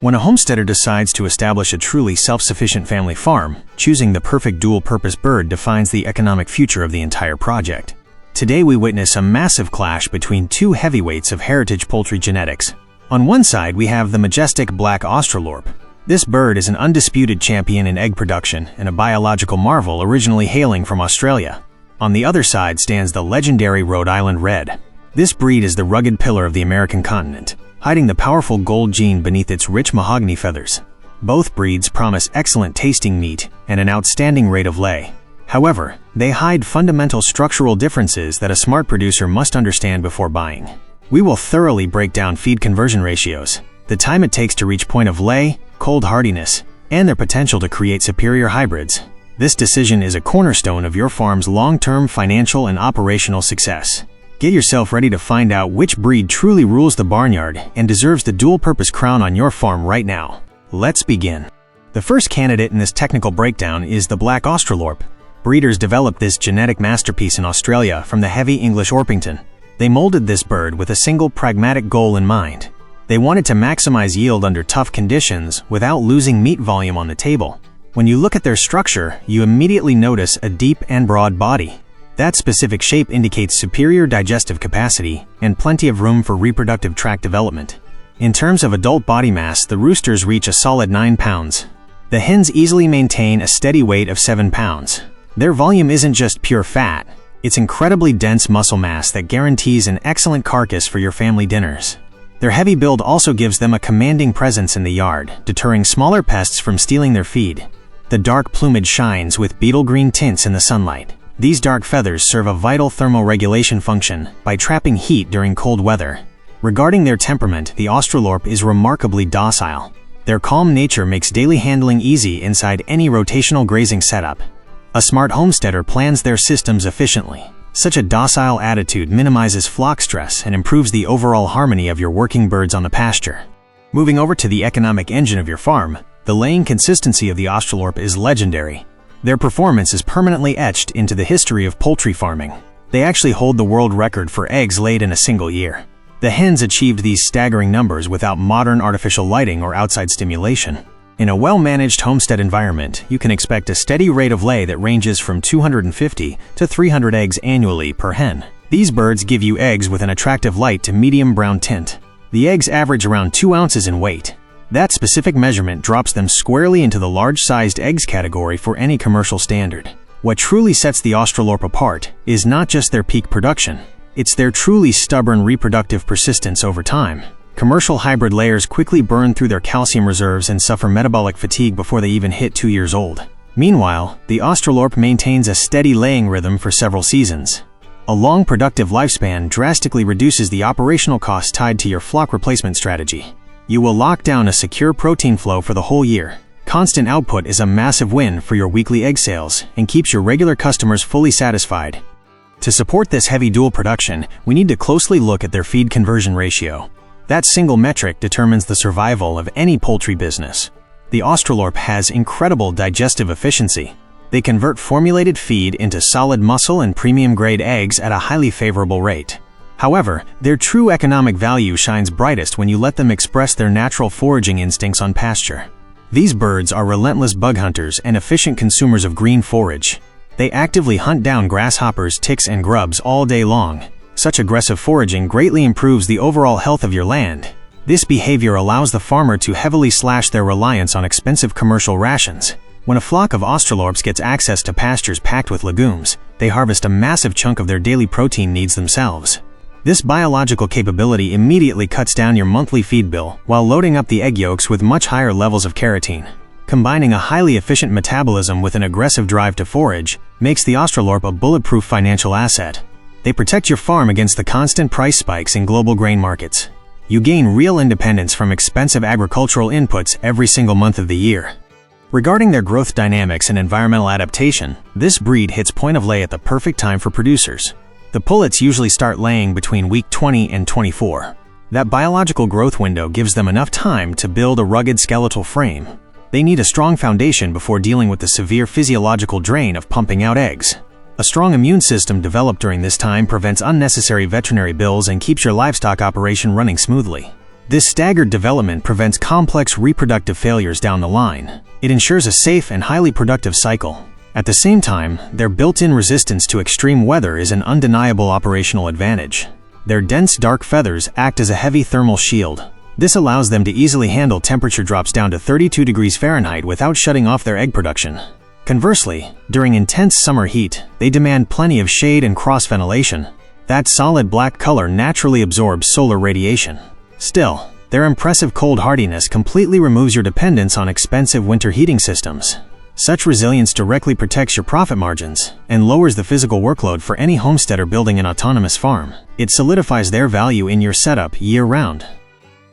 When a homesteader decides to establish a truly self-sufficient family farm, choosing the perfect dual-purpose bird defines the economic future of the entire project. Today we witness a massive clash between two heavyweights of heritage poultry genetics. On one side we have the majestic Black Australorp. This bird is an undisputed champion in egg production and a biological marvel originally hailing from Australia. On the other side stands the legendary Rhode Island Red. This breed is the rugged pillar of the American continent, hiding the powerful gold gene beneath its rich mahogany feathers. Both breeds promise excellent tasting meat and an outstanding rate of lay. However, they hide fundamental structural differences that a smart producer must understand before buying. We will thoroughly break down feed conversion ratios, the time it takes to reach point of lay, cold hardiness, and their potential to create superior hybrids. This decision is a cornerstone of your farm's long-term financial and operational success. Get yourself ready to find out which breed truly rules the barnyard and deserves the dual-purpose crown on your farm right now. Let's begin. The first candidate in this technical breakdown is the Black Australorp. Breeders developed this genetic masterpiece in Australia from the heavy English Orpington. They molded this bird with a single pragmatic goal in mind. They wanted to maximize yield under tough conditions without losing meat volume on the table. When you look at their structure, you immediately notice a deep and broad body. That specific shape indicates superior digestive capacity and plenty of room for reproductive tract development. In terms of adult body mass, the roosters reach a solid 9 pounds. The hens easily maintain a steady weight of 7 pounds. Their volume isn't just pure fat, it's incredibly dense muscle mass that guarantees an excellent carcass for your family dinners. Their heavy build also gives them a commanding presence in the yard, deterring smaller pests from stealing their feed. The dark plumage shines with beetle green tints in the sunlight. These dark feathers serve a vital thermoregulation function by trapping heat during cold weather. Regarding their temperament, the Australorp is remarkably docile. Their calm nature makes daily handling easy inside any rotational grazing setup. A smart homesteader plans their systems efficiently. Such a docile attitude minimizes flock stress and improves the overall harmony of your working birds on the pasture. Moving over to the economic engine of your farm, the laying consistency of the Australorp is legendary. Their performance is permanently etched into the history of poultry farming. They actually hold the world record for eggs laid in a single year. The hens achieved these staggering numbers without modern artificial lighting or outside stimulation. In a well-managed homestead environment, you can expect a steady rate of lay that ranges from 250 to 300 eggs annually per hen. These birds give you eggs with an attractive light to medium brown tint. The eggs average around 2 ounces in weight. That specific measurement drops them squarely into the large-sized eggs category for any commercial standard. What truly sets the Australorp apart is not just their peak production, it's their truly stubborn reproductive persistence over time. Commercial hybrid layers quickly burn through their calcium reserves and suffer metabolic fatigue before they even hit 2 years old. Meanwhile, the Australorp maintains a steady laying rhythm for several seasons. A long productive lifespan drastically reduces the operational costs tied to your flock replacement strategy. You will lock down a secure protein flow for the whole year. Constant output is a massive win for your weekly egg sales and keeps your regular customers fully satisfied. To support this heavy dual production, we need to closely look at their feed conversion ratio. That single metric determines the survival of any poultry business. The Australorp has incredible digestive efficiency. They convert formulated feed into solid muscle and premium-grade eggs at a highly favorable rate. However, their true economic value shines brightest when you let them express their natural foraging instincts on pasture. These birds are relentless bug hunters and efficient consumers of green forage. They actively hunt down grasshoppers, ticks, and grubs all day long. Such aggressive foraging greatly improves the overall health of your land. This behavior allows the farmer to heavily slash their reliance on expensive commercial rations. When a flock of Australorps gets access to pastures packed with legumes, they harvest a massive chunk of their daily protein needs themselves. This biological capability immediately cuts down your monthly feed bill while loading up the egg yolks with much higher levels of carotene. Combining a highly efficient metabolism with an aggressive drive to forage makes the Australorp a bulletproof financial asset. They protect your farm against the constant price spikes in global grain markets. You gain real independence from expensive agricultural inputs every single month of the year. Regarding their growth dynamics and environmental adaptation, this breed hits point of lay at the perfect time for producers. The pullets usually start laying between week 20 and 24. That biological growth window gives them enough time to build a rugged skeletal frame. They need a strong foundation before dealing with the severe physiological drain of pumping out eggs. A strong immune system developed during this time prevents unnecessary veterinary bills and keeps your livestock operation running smoothly. This staggered development prevents complex reproductive failures down the line. It ensures a safe and highly productive cycle. At the same time, their built-in resistance to extreme weather is an undeniable operational advantage. Their dense dark feathers act as a heavy thermal shield. This allows them to easily handle temperature drops down to 32 degrees Fahrenheit without shutting off their egg production. Conversely, during intense summer heat, they demand plenty of shade and cross-ventilation. That solid black color naturally absorbs solar radiation. Still, their impressive cold hardiness completely removes your dependence on expensive winter heating systems. Such resilience directly protects your profit margins and lowers the physical workload for any homesteader building an autonomous farm. It solidifies their value in your setup year-round.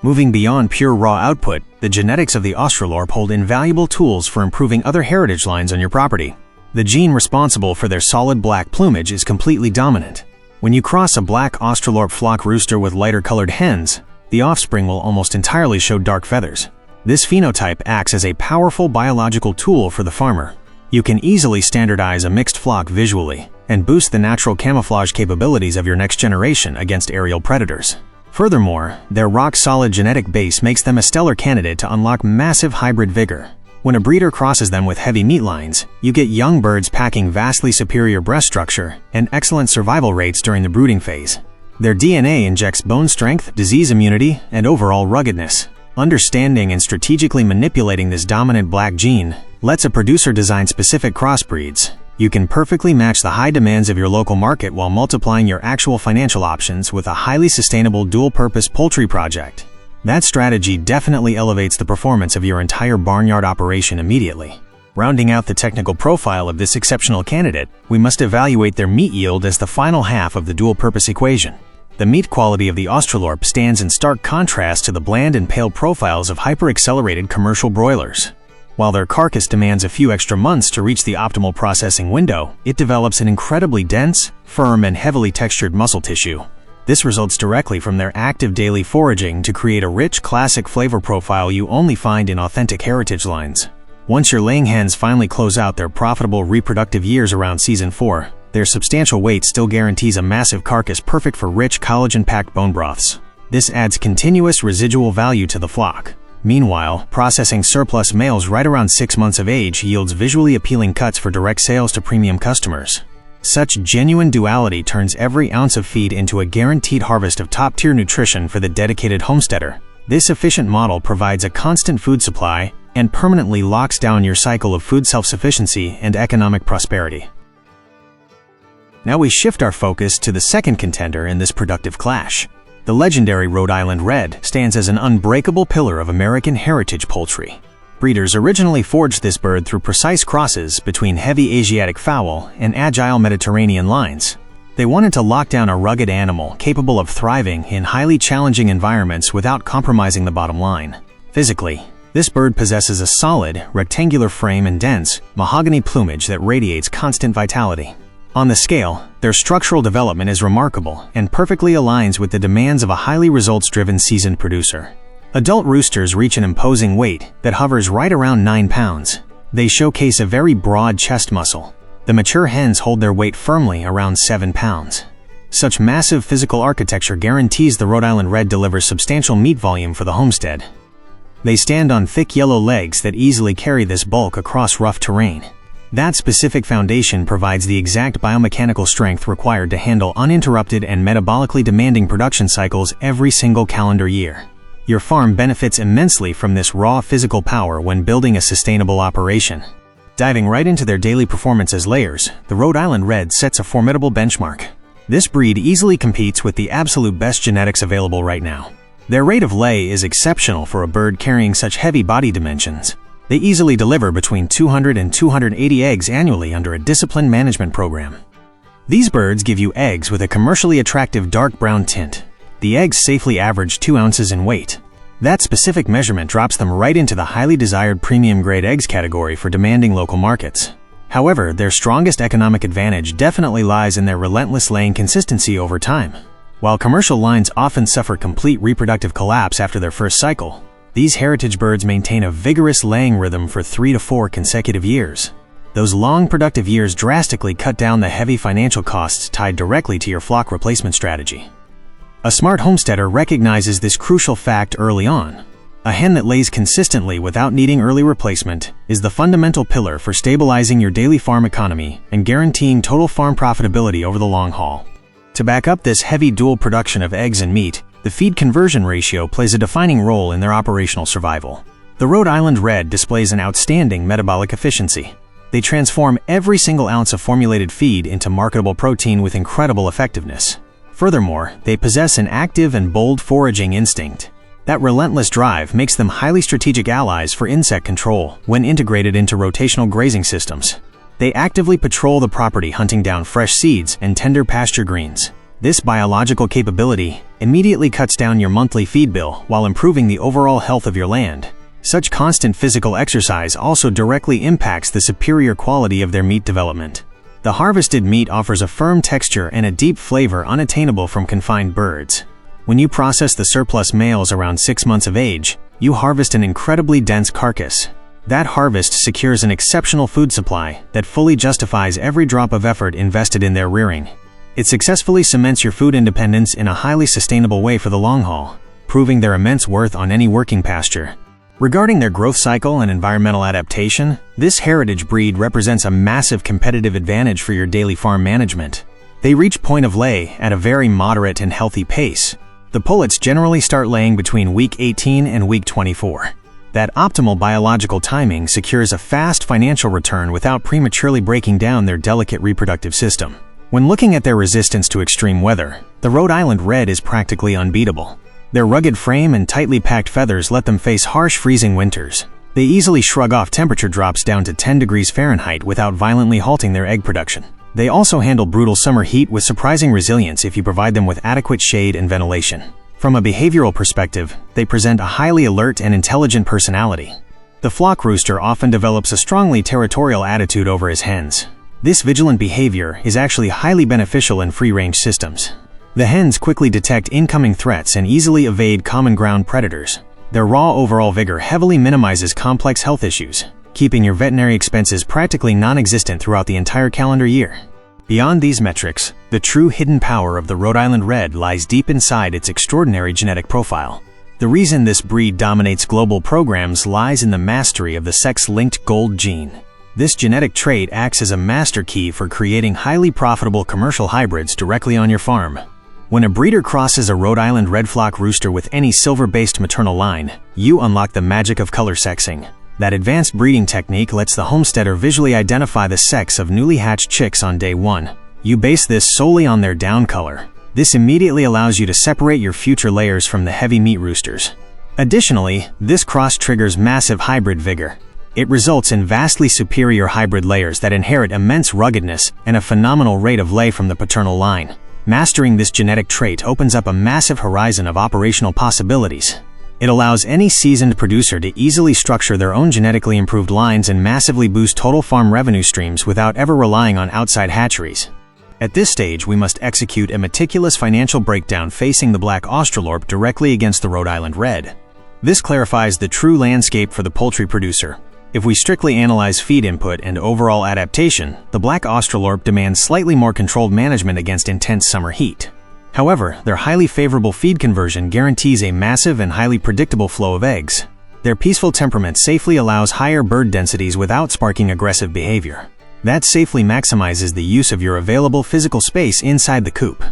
Moving beyond pure raw output, the genetics of the Australorp hold invaluable tools for improving other heritage lines on your property. The gene responsible for their solid black plumage is completely dominant. When you cross a black Australorp flock rooster with lighter-colored hens, the offspring will almost entirely show dark feathers. This phenotype acts as a powerful biological tool for the farmer. You can easily standardize a mixed flock visually and boost the natural camouflage capabilities of your next generation against aerial predators. Furthermore, their rock-solid genetic base makes them a stellar candidate to unlock massive hybrid vigor. When a breeder crosses them with heavy meat lines, you get young birds packing vastly superior breast structure and excellent survival rates during the brooding phase. Their DNA injects bone strength, disease immunity, and overall ruggedness. Understanding and strategically manipulating this dominant black gene lets a producer design specific crossbreeds. You can perfectly match the high demands of your local market while multiplying your actual financial options with a highly sustainable dual-purpose poultry project. That strategy definitely elevates the performance of your entire barnyard operation immediately. Rounding out the technical profile of this exceptional candidate, we must evaluate their meat yield as the final half of the dual-purpose equation. The meat quality of the Australorp stands in stark contrast to the bland and pale profiles of hyper-accelerated commercial broilers. While their carcass demands a few extra months to reach the optimal processing window, it develops an incredibly dense, firm, and heavily textured muscle tissue. This results directly from their active daily foraging to create a rich, classic flavor profile you only find in authentic heritage lines. Once your laying hens finally close out their profitable reproductive years around season 4, their substantial weight still guarantees a massive carcass perfect for rich, collagen-packed bone broths. This adds continuous residual value to the flock. Meanwhile, processing surplus males right around 6 months of age yields visually appealing cuts for direct sales to premium customers. Such genuine duality turns every ounce of feed into a guaranteed harvest of top-tier nutrition for the dedicated homesteader. This efficient model provides a constant food supply and permanently locks down your cycle of food self-sufficiency and economic prosperity. Now we shift our focus to the second contender in this productive clash. The legendary Rhode Island Red stands as an unbreakable pillar of American heritage poultry. Breeders originally forged this bird through precise crosses between heavy Asiatic fowl and agile Mediterranean lines. They wanted to lock down a rugged animal capable of thriving in highly challenging environments without compromising the bottom line. Physically, this bird possesses a solid, rectangular frame and dense, mahogany plumage that radiates constant vitality. On the scale, their structural development is remarkable and perfectly aligns with the demands of a highly results-driven seasoned producer. Adult roosters reach an imposing weight that hovers right around 9 pounds. They showcase a very broad chest muscle. The mature hens hold their weight firmly around 7 pounds. Such massive physical architecture guarantees the Rhode Island Red delivers substantial meat volume for the homestead. They stand on thick yellow legs that easily carry this bulk across rough terrain. That specific foundation provides the exact biomechanical strength required to handle uninterrupted and metabolically demanding production cycles every single calendar year. Your farm benefits immensely from this raw physical power when building a sustainable operation. Diving right into their daily performance as layers, the Rhode Island Red sets a formidable benchmark. This breed easily competes with the absolute best genetics available right now. Their rate of lay is exceptional for a bird carrying such heavy body dimensions. They easily deliver between 200 and 280 eggs annually under a disciplined management program. These birds give you eggs with a commercially attractive dark brown tint. The eggs safely average 2 ounces in weight. That specific measurement drops them right into the highly desired premium-grade eggs category for demanding local markets. However, their strongest economic advantage definitely lies in their relentless laying consistency over time. While commercial lines often suffer complete reproductive collapse after their first cycle, these heritage birds maintain a vigorous laying rhythm for 3 to 4 consecutive years. Those long productive years drastically cut down the heavy financial costs tied directly to your flock replacement strategy. A smart homesteader recognizes this crucial fact early on. A hen that lays consistently without needing early replacement is the fundamental pillar for stabilizing your daily farm economy and guaranteeing total farm profitability over the long haul. To back up this heavy dual production of eggs and meat, the feed conversion ratio plays a defining role in their operational survival. The Rhode Island Red displays an outstanding metabolic efficiency. They transform every single ounce of formulated feed into marketable protein with incredible effectiveness. Furthermore, they possess an active and bold foraging instinct. That relentless drive makes them highly strategic allies for insect control when integrated into rotational grazing systems. They actively patrol the property hunting down fresh seeds and tender pasture greens. This biological capability immediately cuts down your monthly feed bill while improving the overall health of your land. Such constant physical exercise also directly impacts the superior quality of their meat development. The harvested meat offers a firm texture and a deep flavor unattainable from confined birds. When you process the surplus males around 6 months of age, you harvest an incredibly dense carcass. That harvest secures an exceptional food supply that fully justifies every drop of effort invested in their rearing. It successfully cements your food independence in a highly sustainable way for the long haul, proving their immense worth on any working pasture. Regarding their growth cycle and environmental adaptation, this heritage breed represents a massive competitive advantage for your daily farm management. They reach point of lay at a very moderate and healthy pace. The pullets generally start laying between week 18 and week 24. That optimal biological timing secures a fast financial return without prematurely breaking down their delicate reproductive system. When looking at their resistance to extreme weather, the Rhode Island Red is practically unbeatable. Their rugged frame and tightly packed feathers let them face harsh freezing winters. They easily shrug off temperature drops down to 10 degrees Fahrenheit without violently halting their egg production. They also handle brutal summer heat with surprising resilience if you provide them with adequate shade and ventilation. From a behavioral perspective, they present a highly alert and intelligent personality. The flock rooster often develops a strongly territorial attitude over his hens. This vigilant behavior is actually highly beneficial in free-range systems. The hens quickly detect incoming threats and easily evade common ground predators. Their raw overall vigor heavily minimizes complex health issues, keeping your veterinary expenses practically non-existent throughout the entire calendar year. Beyond these metrics, the true hidden power of the Rhode Island Red lies deep inside its extraordinary genetic profile. The reason this breed dominates global programs lies in the mastery of the sex-linked gold gene. This genetic trait acts as a master key for creating highly profitable commercial hybrids directly on your farm. When a breeder crosses a Rhode Island Red flock rooster with any silver-based maternal line, you unlock the magic of color sexing. That advanced breeding technique lets the homesteader visually identify the sex of newly hatched chicks on day 1. You base this solely on their down color. This immediately allows you to separate your future layers from the heavy meat roosters. Additionally, this cross triggers massive hybrid vigor. It results in vastly superior hybrid layers that inherit immense ruggedness and a phenomenal rate of lay from the paternal line. Mastering this genetic trait opens up a massive horizon of operational possibilities. It allows any seasoned producer to easily structure their own genetically improved lines and massively boost total farm revenue streams without ever relying on outside hatcheries. At this stage, we must execute a meticulous financial breakdown facing the Black Australorp directly against the Rhode Island Red. This clarifies the true landscape for the poultry producer. If we strictly analyze feed input and overall adaptation, the Black Australorp demands slightly more controlled management against intense summer heat. However, their highly favorable feed conversion guarantees a massive and highly predictable flow of eggs. Their peaceful temperament safely allows higher bird densities without sparking aggressive behavior. That safely maximizes the use of your available physical space inside the coop.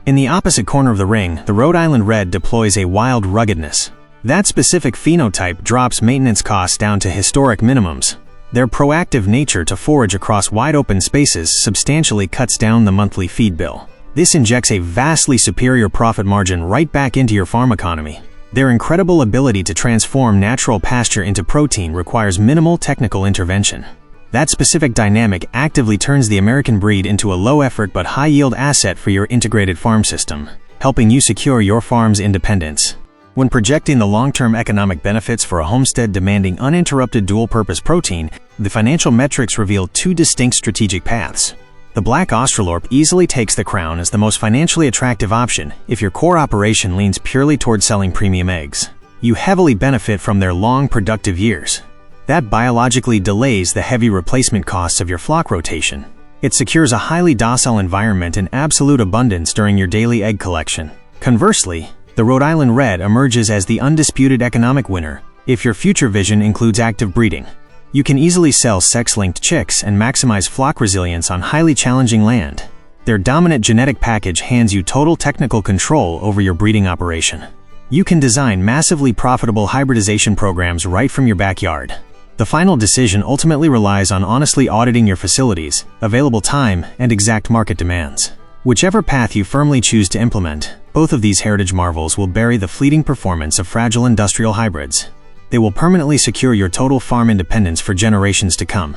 In the opposite corner of the ring, the Rhode Island Red deploys a wild ruggedness. That specific phenotype drops maintenance costs down to historic minimums. Their proactive nature to forage across wide open spaces substantially cuts down the monthly feed bill. This injects a vastly superior profit margin right back into your farm economy. Their incredible ability to transform natural pasture into protein requires minimal technical intervention. That specific dynamic actively turns the American breed into a low-effort but high-yield asset for your integrated farm system, helping you secure your farm's independence. When projecting the long-term economic benefits for a homestead demanding uninterrupted dual-purpose protein, the financial metrics reveal two distinct strategic paths. The Black Australorp easily takes the crown as the most financially attractive option if your core operation leans purely toward selling premium eggs. You heavily benefit from their long, productive years. That biologically delays the heavy replacement costs of your flock rotation. It secures a highly docile environment and absolute abundance during your daily egg collection. Conversely, the Rhode Island Red emerges as the undisputed economic winner if your future vision includes active breeding. You can easily sell sex-linked chicks and maximize flock resilience on highly challenging land. Their dominant genetic package hands you total technical control over your breeding operation. You can design massively profitable hybridization programs right from your backyard. The final decision ultimately relies on honestly auditing your facilities, available time, and exact market demands. Whichever path you firmly choose to implement, both of these heritage marvels will bury the fleeting performance of fragile industrial hybrids. They will permanently secure your total farm independence for generations to come.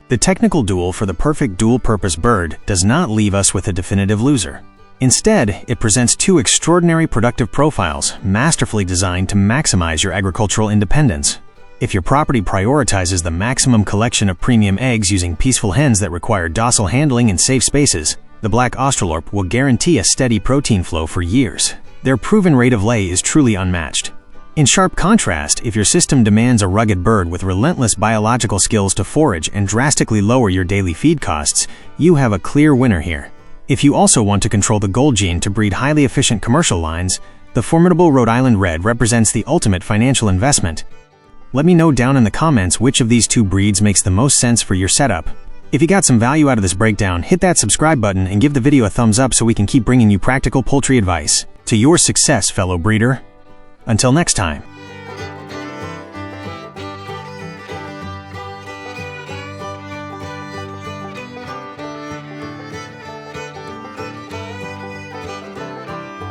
The technical duel for the perfect dual-purpose bird does not leave us with a definitive loser. Instead, it presents two extraordinary productive profiles masterfully designed to maximize your agricultural independence. If your property prioritizes the maximum collection of premium eggs using peaceful hens that require docile handling in safe spaces, the Black Australorp will guarantee a steady protein flow for years. Their proven rate of lay is truly unmatched. In sharp contrast, if your system demands a rugged bird with relentless biological skills to forage and drastically lower your daily feed costs, you have a clear winner here. If you also want to control the gold gene to breed highly efficient commercial lines, the formidable Rhode Island Red represents the ultimate financial investment. Let me know down in the comments which of these two breeds makes the most sense for your setup. If you got some value out of this breakdown, hit that subscribe button and give the video a thumbs up so we can keep bringing you practical poultry advice. To your success, fellow breeder. Until next time.